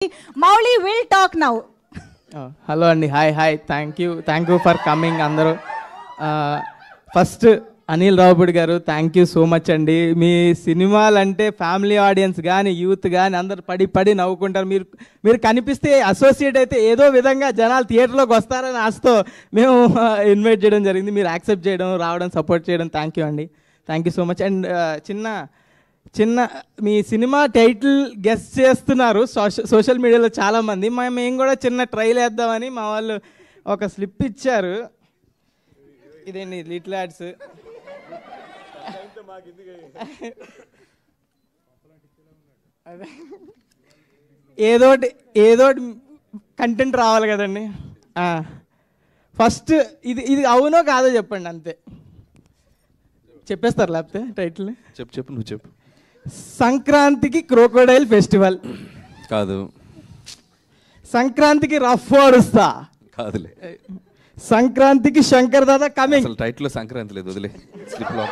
Mauly will talk now. Hello అండి, hi thank you for coming అందరూ. First Anil Ravipudi గారు, thank you so much అండి. మీ సినిమాలు అంటే ఫ్యామిలీ ఆడియన్స్ కానీ యూత్ కానీ అందరు పడి నవ్వుకుంటారు. మీరు కనిపిస్తే అసోసియేట్ అయితే ఏదో విధంగా జనాలు థియేటర్లోకి వస్తారని ఆశతో మేము ఇన్వైట్ చేయడం జరిగింది. మీరు యాక్సెప్ట్ చేయడం, రావడం, సపోర్ట్ చేయడం థ్యాంక్ యూ అండి. Thank you so much. And చిన్న మీ సినిమా టైటిల్ గెస్ చేస్తున్నారు సోషల్ మీడియాలో చాలామంది. మేము కూడా చిన్న ట్రైల్ వేద్దామని మా వాళ్ళు ఒక స్లిప్ ఇచ్చారు. ఇదేంటి లిటిల్ యాడ్స్. ఏదోటి కంటెంట్ రావాలి కదండి. ఫస్ట్ ఇది అవునో కాదో చెప్పండి, అంతే. చెప్పేస్తారు లేకపోతే టైటిల్? చెప్పు నువ్వు చెప్పు. సంక్రాంతికి క్రోకోడైల్ ఫెస్టివల్ కాదు. సంక్రాంతికి రఫ్ ఓడుస్తా కాదులే. సంక్రాంతికి శంకర్ దాదా కమింగ్. అసలు టైటిల్లో సంక్రాంతి లేదు, వదిలే. స్లిప్లో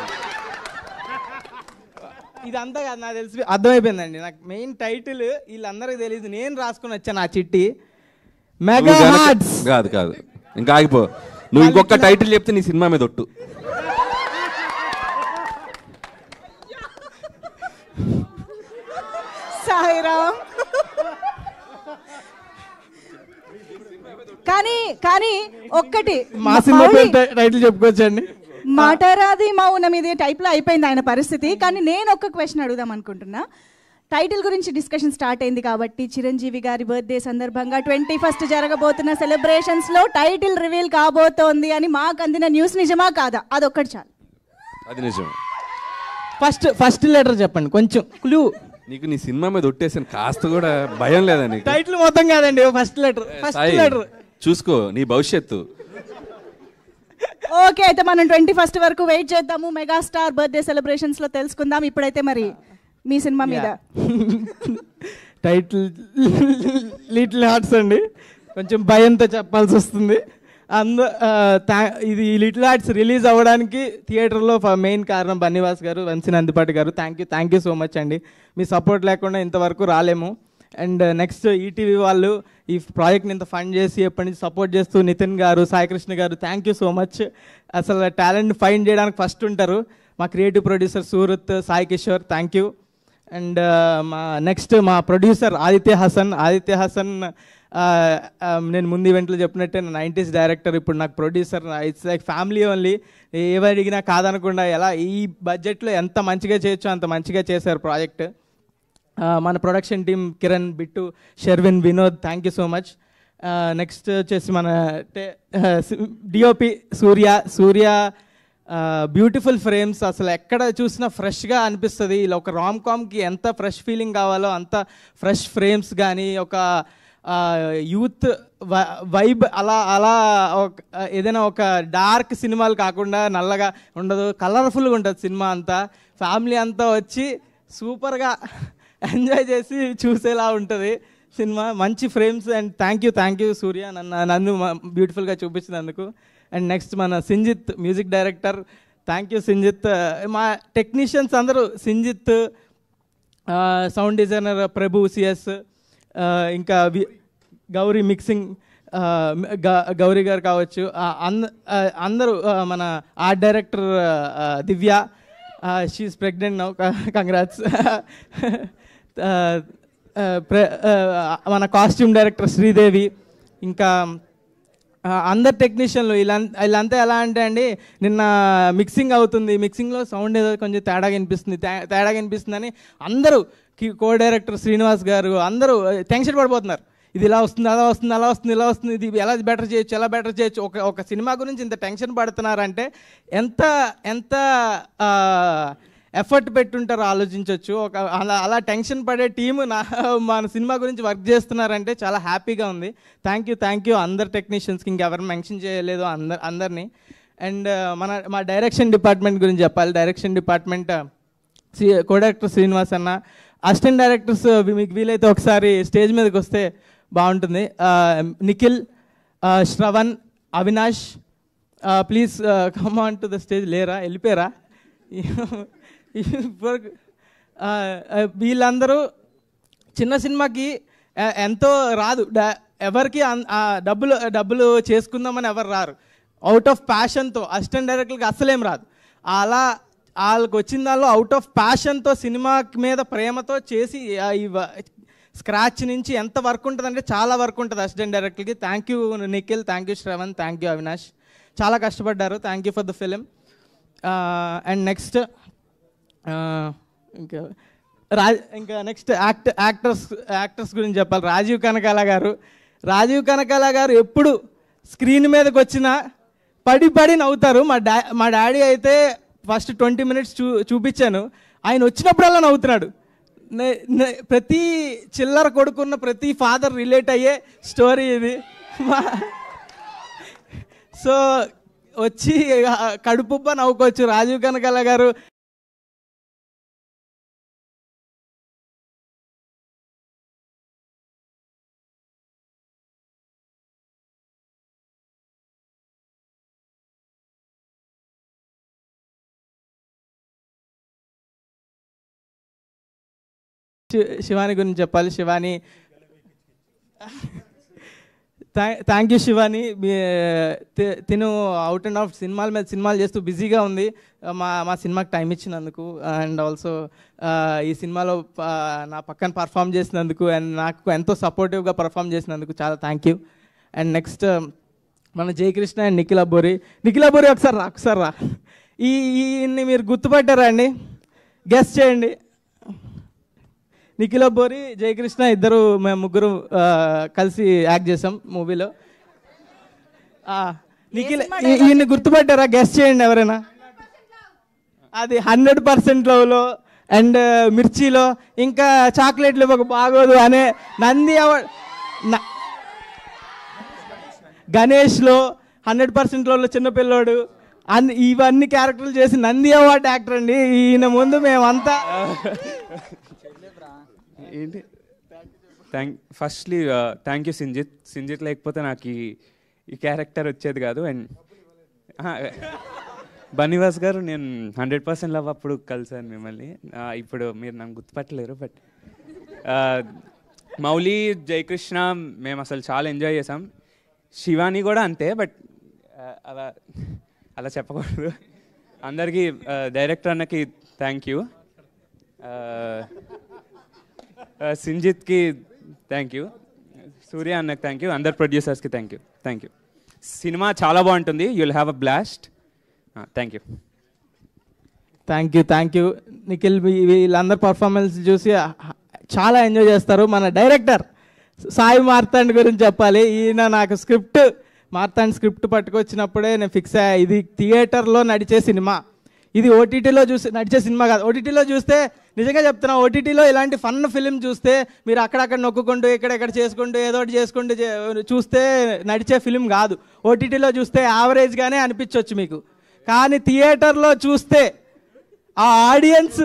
ఇదంతా కాదు, నాకు తెలిసి అర్థమైపోయిందండి. నాకు మెయిన్ టైటిల్ వీళ్ళందరికీ తెలియదు, నేను రాసుకుని వచ్చాను ఆ చిట్టి. Mega hearts. కాదు ఇంకా ఆగిపో. నువ్వు ఇంకొక టైటిల్ చెప్తే నీ సినిమా మీద ఒట్టు. సాయిరామ్. కానీ ఒక్కటి మా సినిమా టైటిల్ చెప్పుకోవచ్చండి. మాటరాది మౌనం ఇది టైప్లో అయిపోయింది ఆయన పరిస్థితి. కానీ నేను ఒక్క క్వశ్చన్ అడుగుదాం అనుకుంటున్నా. టైటిల్ గురించి డిస్కషన్ స్టార్ట్ అయింది కాబట్టి చిరంజీవి గారి బర్త్డే సందర్భంగా 21st జరగబోతున్న సెలబ్రేషన్స్లో టైటిల్ రివీల్ కాబోతోంది అని మాకు అందిన న్యూస్ నిజమా కాదా? అదొక్కటి చాలు. అది నిజం. ఫస్ట్ లెటర్ చెప్పండి, కొంచెం క్లూ. నీకు నీ సినిమా మీద ఒట్టేసాను, కాస్త కూడా భయం లేదా నీకు? టైటిల్ మొత్తం కాదండి, ఫస్ట్ లెటర్ చూసుకో నీ భవిష్యత్తు. ఓకే, అయితే మనం 21st వరకు వెయిట్ చేద్దాము. మెగాస్టార్ బర్త్డే సెలబ్రేషన్స్ లో తెలుసుకుందాం. ఇప్పుడైతే మరి మీ సినిమా మీద టైటిల్ లిటిల్ హార్ట్స్ అండి. కొంచెం భయంతో చెప్పాల్సి వస్తుంది. ఇది లిటిల్ హార్ట్స్ రిలీజ్ అవ్వడానికి థియేటర్లో మెయిన్ కారణం బన్నీవాస్ గారు, వంశీ నందిపాటి గారు. థ్యాంక్ యూ సో మచ్ అండి. మీ సపోర్ట్ లేకుండా ఇంతవరకు రాలేము. అండ్ నెక్స్ట్ ఈటీవీ వాళ్ళు ఈ ప్రాజెక్ట్ని ఇంత ఫండ్ చేసి ఎప్పటి నుంచి సపోర్ట్ చేస్తూ నితిన్ గారు, సాయికృష్ణ గారు, థ్యాంక్ యూ సో మచ్. అసలు టాలెంట్ ఫైండ్ చేయడానికి ఫస్ట్ ఉంటారు. మా creative producer Surat, Sai Kishore, thank you. And next మా ప్రొడ్యూసర్ ఆదిత్య హసన్. నేను ముందు ఈవెంట్లో చెప్పినట్టే 90s డైరెక్టర్, ఇప్పుడు నాకు producer. It's like family only. ఏవి అడిగినా కాదనకుండా ఎలా ఈ బడ్జెట్లో ఎంత మంచిగా చేయొచ్చో అంత మంచిగా చేశారు ప్రాజెక్ట్. మన production team Kiran, Bittu, Shervin, Vinod, thank you so much. Next వచ్చేసి మన డిఓపి సూర్య. బ్యూటిఫుల్ ఫ్రేమ్స్, అసలు ఎక్కడ చూసినా ఫ్రెష్గా అనిపిస్తుంది. ఇలా ఒక రామ్ కామ్కి ఎంత ఫ్రెష్ ఫీలింగ్ కావాలో అంత ఫ్రెష్ ఫ్రేమ్స్ కానీ, ఒక యూత్ వైబ్ అలా ఏదైనా ఒక డార్క్ సినిమాలు కాకుండా నల్లగా ఉండదు, కలర్ఫుల్గా ఉంటుంది సినిమా అంతా. ఫ్యామిలీ అంతా వచ్చి సూపర్గా ఎంజాయ్ చేసి చూసేలా ఉంటుంది సినిమా. మంచి ఫ్రేమ్స్. అండ్ థ్యాంక్ యూ సూర్య నన్ను బ్యూటిఫుల్గా చూపించినందుకు. అండ్ నెక్స్ట్ మన Sinjith music director, thank you Sinjith. మా టెక్నీషియన్స్ అందరూ సింజిత్, సౌండ్ డిజైనర్ ప్రభు సిఎస్, ఇంకా గౌరీ మిక్సింగ్, గౌరీ గారు కావచ్చు, అందరూ. మన ఆర్ట్ డైరెక్టర్ దివ్య, షీఈస్ ప్రెగ్నెంట్ నౌ, కంగ్రాట్స్. మన కాస్ట్యూమ్ డైరెక్టర్ శ్రీదేవి, ఇంకా అందరు టెక్నీషియన్లు. వీళ్ళంతా ఎలా అంటే అండి, నిన్న మిక్సింగ్ అవుతుంది, మిక్సింగ్లో సౌండ్ ఏదో కొంచెం తేడాగా అనిపిస్తుందని అందరూ, కో డైరెక్టర్ శ్రీనివాస్ గారు అందరూ టెన్షన్ పడిపోతున్నారు. ఇది ఇలా వస్తుంది, అలా వస్తుంది, ఇది ఎలా బెటర్ చేయొచ్చు. ఒక సినిమా గురించి ఇంత టెన్షన్ పడుతున్నారంటే ఎంత ఎఫర్ట్ పెట్టుంటారో ఆలోచించవచ్చు. అలా టెన్షన్ పడే టీము మన సినిమా గురించి వర్క్ చేస్తున్నారంటే చాలా హ్యాపీగా ఉంది. థ్యాంక్ యూ అందరు టెక్నీషియన్స్కి, ఇంకెవరు మెన్షన్ చేయలేదు అందరినీ. అండ్ మా డైరెక్షన్ డిపార్ట్మెంట్ గురించి చెప్పాలి. Direction department co director Srinivas అన్న, అసిస్టెంట్ డైరెక్టర్స్ మీకు వీలైతే ఒకసారి స్టేజ్ మీదకి వస్తే బాగుంటుంది. Nikhil, Shravan, Avinash, please come on to the stage. లేరా, వెళ్ళిపోయారా? వీళ్ళందరూ చిన్న సినిమాకి ఎంతో రాదు, ఎవరికి డబ్బులు చేసుకుందామని ఎవరు రారు. అవుట్ ఆఫ్ ప్యాషన్తో అసిస్టెంట్ డైరెక్టర్కి అస్సలేం రాదు. అలా వాళ్ళకి వచ్చిన దానిలో అవుట్ ఆఫ్ ప్యాషన్తో సినిమా మీద ప్రేమతో చేసి స్క్రాచ్ నుంచి ఎంత వర్క్ ఉంటుందంటే చాలా వర్క్ ఉంటుంది అసిస్టెంట్ డైరెక్టర్కి. Thank you Nikhil, thank you Shravan, thank you Avinash, చాలా కష్టపడ్డారు. Thank you for the film. And next ఇంకా నెక్స్ట్ యాక్టర్స్ గురించి చెప్పాలి. రాజీవ్ కనకాల గారు ఎప్పుడు స్క్రీన్ మీదకి వచ్చినా పడి నవ్వుతారు. మా డాడీ అయితే ఫస్ట్ 20 minutes చూపించాను, ఆయన వచ్చినప్పుడల్లా నవ్వుతున్నాడు. ప్రతి చిల్లర కొడుకున్న ప్రతి ఫాదర్ రిలేట్ అయ్యే స్టోరీ ఇది. సో వచ్చి కడుపుబ్బ నవ్వుకోవచ్చు. రాజీవ్ కనకాల గారు శివాని గురించి చెప్పాలి. Shivani, thank you Shivani. తిను అవుట్ అండ్ ఆఫ్ సినిమాల మీద సినిమాలు చేస్తూ బిజీగా ఉంది. మా సినిమాకి టైం ఇచ్చినందుకు అండ్ ఆల్సో ఈ సినిమాలో నా పక్కన పర్ఫామ్ చేసినందుకు అండ్ నాకు ఎంతో సపోర్టివ్గా పర్ఫామ్ చేసినందుకు చాలా థ్యాంక్ యూ. అండ్ నెక్స్ట్ మన జయకృష్ణ అండ్ నిఖిల్ అబ్బోరి ఒకసారి రా. ఈయన్ని మీరు గుర్తుపట్టారా అండి? గెస్ట్ చేయండి. నిఖిల్ అబ్బోరి, జయకృష్ణ ఇద్దరు, మేము ముగ్గురు కలిసి యాక్ట్ చేసాం మూవీలో. నిఖిల్ ఈయన్ని గుర్తుపట్టారా? గెస్ట్ చేయండి ఎవరైనా. అది 100% లవ్లో అండ్ మిర్చిలో, ఇంకా చాక్లెట్లు ఇవ్వక బాగోదు అనే నంది అవార్డ్, గణేష్లో 100% లవ్లో చిన్నపిల్లోడు, ఇవన్నీ క్యారెక్టర్లు చేసి నంది అవార్డ్ యాక్టర్ అండి. ఈయన ముందు మేమంతా ఏంటి ఫస్ట్లీ థ్యాంక్ యూ సింజిత్ లేకపోతే నాకు ఈ క్యారెక్టర్ వచ్చేది కాదు. అండ్ బన్నివాస్ గారు, నేను 100% లవ్ అప్పుడు కలిసాను మిమ్మల్ని. ఇప్పుడు మీరు నన్ను గుర్తుపట్టలేరు, బట్ మౌలి, జయకృష్ణ మేము అసలు చాలా ఎంజాయ్ చేసాం. శివాని కూడా అంతే, బట్ అలా చెప్పకూడదు. అందరికీ డైరెక్టర్ అన్నకి థ్యాంక్ యూ, సింజిత్కి థ్యాంక్ యూ, సూర్య అన్నకి థ్యాంక్ యూ, అందరు ప్రొడ్యూసర్స్కి థ్యాంక్ యూ. సినిమా చాలా బాగుంటుంది. You will have a blast. Thank you Nikhil. వీళ్ళందరూ పర్ఫార్మెన్స్ చూసి చాలా ఎంజాయ్ చేస్తారు. మన డైరెక్టర్ సాయి మార్తాండ్ గురించి చెప్పాలి. ఈయన నాకు మార్తాండ్ స్క్రిప్ట్ పట్టుకొచ్చినప్పుడే నేను ఫిక్స్ అయ్యా, ఇది థియేటర్లో నడిచే సినిమా, ఇది ఓటీటీలో నడిచే సినిమా కాదు. ఓటీటీలో చూస్తే నిజంగా చెప్తున్నా, ఓటీటీలో ఇలాంటి ఫన్ ఫిలిం చూస్తే మీరు అక్కడక్కడ నొక్కుంటూ ఇక్కడెక్కడ చేసుకుంటూ ఏదో ఒకటి చేసుకుంటూ చూస్తే నడిచే ఫిలిం కాదు. ఓటీటీలో చూస్తే యావరేజ్గానే అనిపించవచ్చు మీకు, కానీ థియేటర్లో చూస్తే ఆ ఆడియన్స్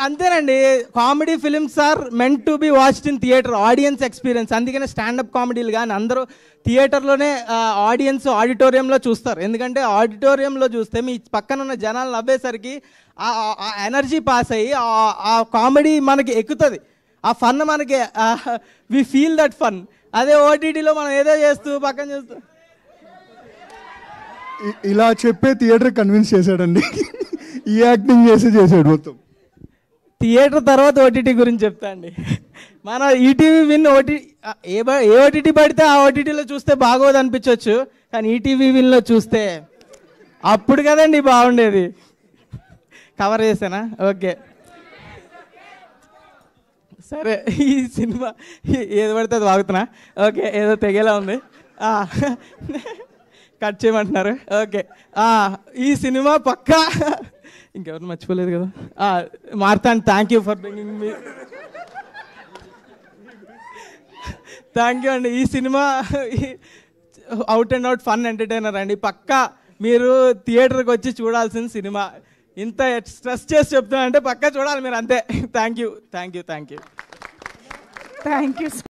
అంతేనండి. Comedy films are meant to be watched in theatre, audience experience. అందుకనే స్టాండప్ కామెడీలు కానీ అందరూ థియేటర్లోనే ఆడిటోరియంలో చూస్తారు. ఎందుకంటే ఆడిటోరియంలో చూస్తే మీ పక్కన ఉన్న జనాలు నవ్వేసరికి ఆ ఎనర్జీ పాస్ అయ్యి ఆ కామెడీ మనకి ఎక్కుతుంది, ఆ ఫన్ మనకి వి ఫీల్ దట్ ఫన్. అదే ఓటీటీలో మనం ఏదో చేస్తూ పక్కన చూస్తూ ఇలా చెప్పే థియేటర్ కన్విన్స్ చేశాడండి. ఈ యాక్టింగ్ చేసాడు మొత్తం. థియేటర్ తర్వాత ఓటీటీ గురించి చెప్తా అండి. మన ఈటీవీ విన్ ఏ ఓటీటీ పడితే ఆ ఓటీటీలో చూస్తే బాగోదు అనిపించవచ్చు, కానీ ఈటీవీ విన్లో చూస్తే అప్పుడు కదండి బాగుండేది. కవర్ చేసానా? ఓకే సరే. ఈ సినిమా ఏది పడితే అది వాగుతున్నా. ఓకే, ఏదో తెగేలా ఉంది, కట్ చేయమంటున్నారు. ఓకే, ఈ సినిమా పక్కా ఇంకెవరు మర్చిపోలేదు కదా. Marthand, thank you for bringing me. Thank you అండి. ఈ cinema out and out fun entertainer అండి. పక్కా మీరు థియేటర్కి వచ్చి చూడాల్సిన సినిమా. ఇంత స్ట్రెస్ చేసి చెప్తున్నా అంటే పక్కా చూడాలి మీరు, అంతే. Thank you.